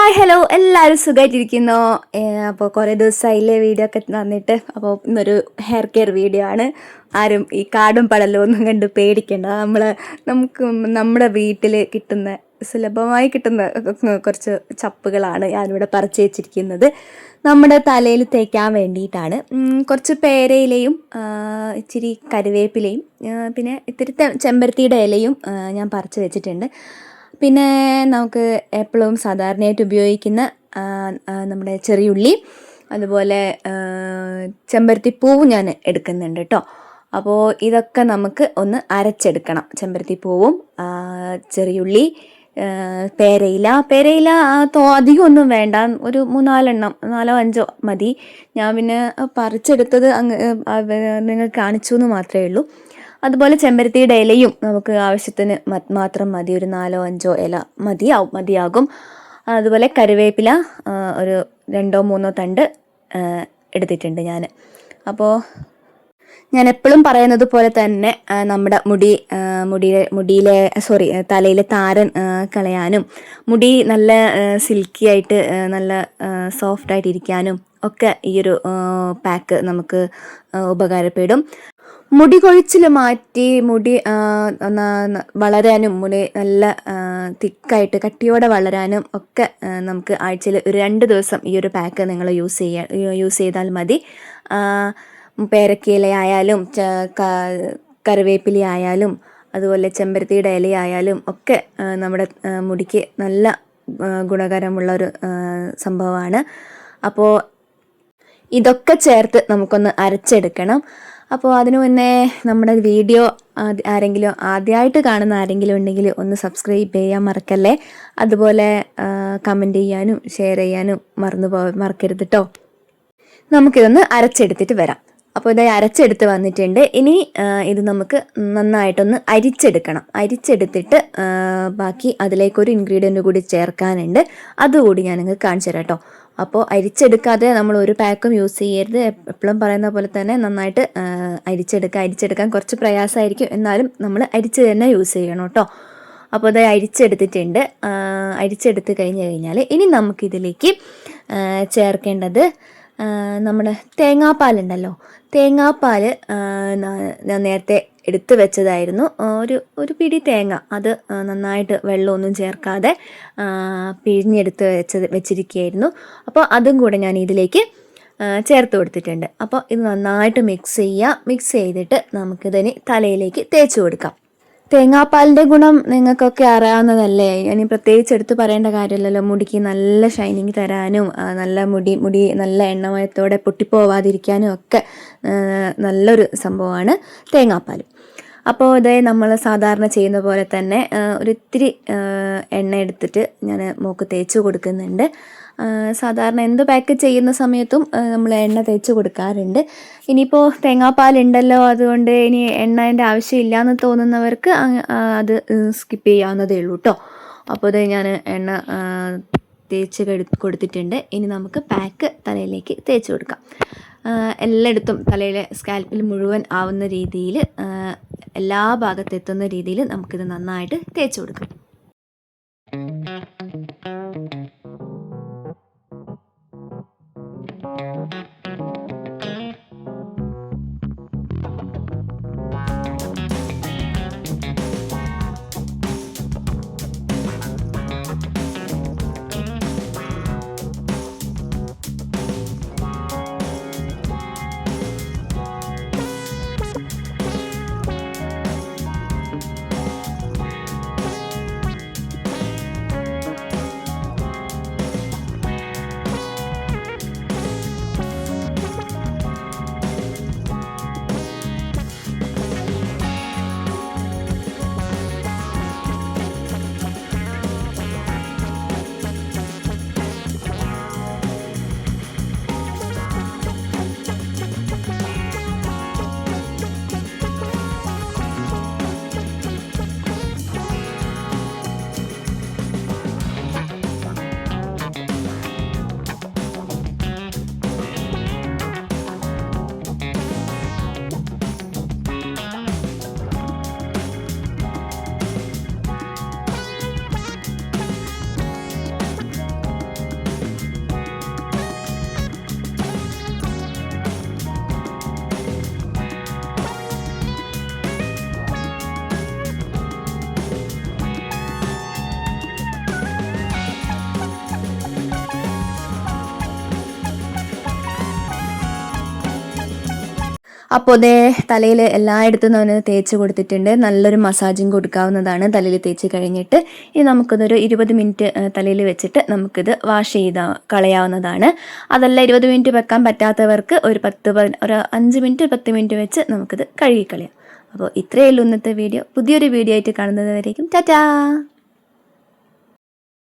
Hi hello എല്ലാവരും സുഖമായിട്ടിരിക്കുന്നു. അപ്പോൾ കുറേ ദിവസമായില്ലേ വീഡിയോ ഒക്കെ തന്നിട്ട്. അപ്പോൾ ഇന്നൊരു ഹെയർ കെയർ വീഡിയോ ആണ്. ആരും ഈ കാടും പടലും ഒന്നും കണ്ട് പേടിക്കേണ്ട. നമുക്ക് നമ്മുടെ വീട്ടിൽ കിട്ടുന്ന സുലഭമായി കിട്ടുന്ന കുറച്ച് ചപ്പുകളാണ് ഞാനിവിടെ പറിച്ച് വെച്ചിരിക്കുന്നത്. നമ്മുടെ തലയിൽ തേക്കാൻ വേണ്ടിയിട്ടാണ്. കുറച്ച് പേരയിലയും ഇച്ചിരി കറിവേപ്പിലയും പിന്നെ ഇത്തിരി ചെമ്പരത്തിയുടെ ഇലയും ഞാൻ പറിച്ച് വെച്ചിട്ടുണ്ട്. പിന്നെ നമുക്ക് എപ്പോഴും സാധാരണയായിട്ട് ഉപയോഗിക്കുന്ന നമ്മുടെ ചെറിയുള്ളി, അതുപോലെ ചെമ്പരത്തിപ്പൂവും ഞാൻ എടുക്കുന്നുണ്ട് കേട്ടോ. അപ്പോൾ ഇതൊക്കെ നമുക്ക് ഒന്ന് അരച്ചെടുക്കണം. ചെമ്പരത്തിപ്പൂവും ചെറിയുള്ളി, പേരയില അധികമൊന്നും വേണ്ട, ഒരു 3-4 4 5 മതി. ഞാൻ പിന്നെ പറിച്ചെടുത്തത് നിങ്ങൾക്ക് കാണിച്ചു എന്ന് മാത്രമേ ഉള്ളൂ. അതുപോലെ ചെമ്പരത്തിയുടെ ഇലയും നമുക്ക് ആവശ്യത്തിന് മാത്രം മതി, ഒരു 4-5 ഇല മതിയാകും. അതുപോലെ കറിവേപ്പില ഒരു 2-3 തണ്ട് എടുത്തിട്ടുണ്ട് ഞാൻ. അപ്പോൾ ഞാൻ എപ്പോഴും പറയുന്നത് പോലെ തന്നെ നമ്മുടെ തലയിലെ താരൻ കളയാനും മുടി നല്ല സിൽക്കി ആയിട്ട് നല്ല സോഫ്റ്റായിട്ട് ഇരിക്കാനും ഒക്കെ ഈ ഒരു പാക്ക് നമുക്ക് ഉപകാരപ്പെടും. മുടി കൊഴിച്ചിൽ മാറ്റി മുടി വളരാനും മുടി നല്ല തിക്കായിട്ട് കട്ടിയോടെ വളരാനും ഒക്കെ നമുക്ക് ആഴ്ചയിൽ ഒരു 2 ദിവസം ഈ ഒരു പാക്ക് നിങ്ങൾ യൂസ് ചെയ്താൽ മതി. പേരക്കയിലയായാലും കറിവേപ്പില ആയാലും അതുപോലെ ചെമ്പരത്തിയുടെ ഇലയായാലും ഒക്കെ നമ്മുടെ മുടിക്ക് നല്ല ഗുണകരമുള്ള ഒരു സംഭവമാണ്. അപ്പോൾ ഇതൊക്കെ ചേർത്ത് നമുക്കൊന്ന് അരച്ചെടുക്കണം. അപ്പോൾ അതിനു മുന്നേ നമ്മുടെ വീഡിയോ ആദ്യമായിട്ട് കാണുന്ന ആരെങ്കിലും ഉണ്ടെങ്കിൽ ഒന്ന് സബ്സ്ക്രൈബ് ചെയ്യാൻ മറക്കല്ലേ. അതുപോലെ കമൻറ്റ് ചെയ്യാനും ഷെയർ ചെയ്യാനും മറക്കരുത് കേട്ടോ. നമുക്കിതൊന്ന് അരച്ചെടുത്തിട്ട് വരാം. അപ്പോൾ ഇത് അരച്ചെടുത്ത് വന്നിട്ടുണ്ട്. ഇനി ഇത് നമുക്ക് നന്നായിട്ടൊന്ന് അരിച്ചെടുത്തിട്ട് ബാക്കി അതിലേക്കൊരു ഇൻഗ്രീഡിയൻ്റ് കൂടി ചേർക്കാനുണ്ട്. അതുകൂടി ഞാൻ നിങ്ങൾക്ക് കാണിച്ചു തരാം കേട്ടോ. അപ്പോൾ അരിച്ചെടുക്കാതെ നമ്മൾ ഒരു പാക്കും യൂസ് ചെയ്യരുത്. എപ്പോഴും പറയുന്ന പോലെ തന്നെ നന്നായിട്ട് അരിച്ചെടുക്കാൻ കുറച്ച് പ്രയാസമായിരിക്കും, എന്നാലും നമ്മൾ അരിച്ച് തന്നെ യൂസ് ചെയ്യണം കേട്ടോ. അപ്പോൾ അത് അരിച്ചെടുത്തിട്ടുണ്ട്. അരിച്ചെടുത്ത് കഴിഞ്ഞാൽ ഇനി നമുക്കിതിലേക്ക് ചേർക്കേണ്ടത് നമ്മുടെ തേങ്ങാപ്പാലുണ്ടല്ലോ. തേങ്ങാപ്പാൽ ഞാൻ നേരത്തെ എടുത്ത് വെച്ചതായിരുന്നു. ഒരു പിടി തേങ്ങ, അത് നന്നായിട്ട് വെള്ളമൊന്നും ചേർക്കാതെ പിഴിഞ്ഞെടുത്ത് വെച്ചിരിക്കുകയായിരുന്നു. അപ്പോൾ അതും കൂടെ ഞാൻ ഇതിലേക്ക് ചേർത്ത് കൊടുത്തിട്ടുണ്ട്. അപ്പോൾ ഇത് നന്നായിട്ട് മിക്സ് ചെയ്തിട്ട് നമുക്കിതിന് തലയിലേക്ക് തേച്ച് കൊടുക്കാം. തേങ്ങാപ്പാലിൻ്റെ ഗുണം നിങ്ങൾക്കൊക്കെ അറിയാവുന്നതല്ലേ, ഇനി പ്രത്യേകിച്ച് എടുത്ത് പറയേണ്ട കാര്യമില്ലല്ലോ. മുടിക്ക് നല്ല ഷൈനിങ് തരാനും നല്ല മുടി നല്ല എണ്ണമയത്തോടെ പൊട്ടിപ്പോവാതിരിക്കാനും ഒക്കെ നല്ലൊരു സംഭവമാണ് തേങ്ങാപ്പാൽ. അപ്പോൾ ഇതേ നമ്മൾ സാധാരണ ചെയ്യുന്ന പോലെ തന്നെ ഒരിത്തിരി എണ്ണ എടുത്തിട്ട് ഞാൻ മൂക്ക് തേച്ച് കൊടുക്കുന്നുണ്ട്. സാധാരണ എന്ത് പാക്ക് ചെയ്യുന്ന സമയത്തും നമ്മൾ എണ്ണ തേച്ച് കൊടുക്കാറുണ്ട്. ഇനിയിപ്പോൾ തേങ്ങാപ്പാലുണ്ടല്ലോ, അതുകൊണ്ട് ഇനി എണ്ണേൻ്റെ ആവശ്യമില്ല എന്ന് തോന്നുന്നവർക്ക് അത് സ്കിപ്പ് ചെയ്യാവുന്നതേ ഉള്ളൂ കേട്ടോ. അപ്പോൾ ഇത് ഞാൻ എണ്ണ തേച്ച് കൊടുത്തിട്ടുണ്ട്. ഇനി നമുക്ക് പാക്ക് തലയിലേക്ക് തേച്ച് കൊടുക്കാം. എല്ലായിടത്തും തലയിലെ സ്കാൽപ്പിൽ മുഴുവൻ ആവുന്ന രീതിയിൽ, എല്ലാ ഭാഗത്തെത്തുന്ന രീതിയിൽ നമുക്കിത് നന്നായിട്ട് തേച്ച് കൊടുക്കാം. അപ്പോൾ അതേ തലയിൽ എല്ലായിടത്തും ഞാൻ തേച്ച് കൊടുത്തിട്ടുണ്ട്. നല്ലൊരു മസാജിങ് കൊടുക്കാവുന്നതാണ് തലയിൽ തേച്ച് കഴിഞ്ഞിട്ട്. ഇനി നമുക്കിതൊരു 20 മിനിറ്റ് തലയിൽ വെച്ചിട്ട് നമുക്കിത് വാഷ് ചെയ്ത് കളയാവുന്നതാണ്. അതല്ല 20 മിനിറ്റ് വെക്കാൻ പറ്റാത്തവർക്ക് ഒരു 5 മിനിറ്റ് 10 മിനിറ്റ് വെച്ച് നമുക്കിത് കഴുകിക്കളയാം. അപ്പോൾ ഇത്രയേ ഉള്ളൂ ഇന്നത്തെ വീഡിയോ. പുതിയൊരു വീഡിയോ ആയിട്ട് കാണുന്നത് വരേക്കും ടാറ്റാ.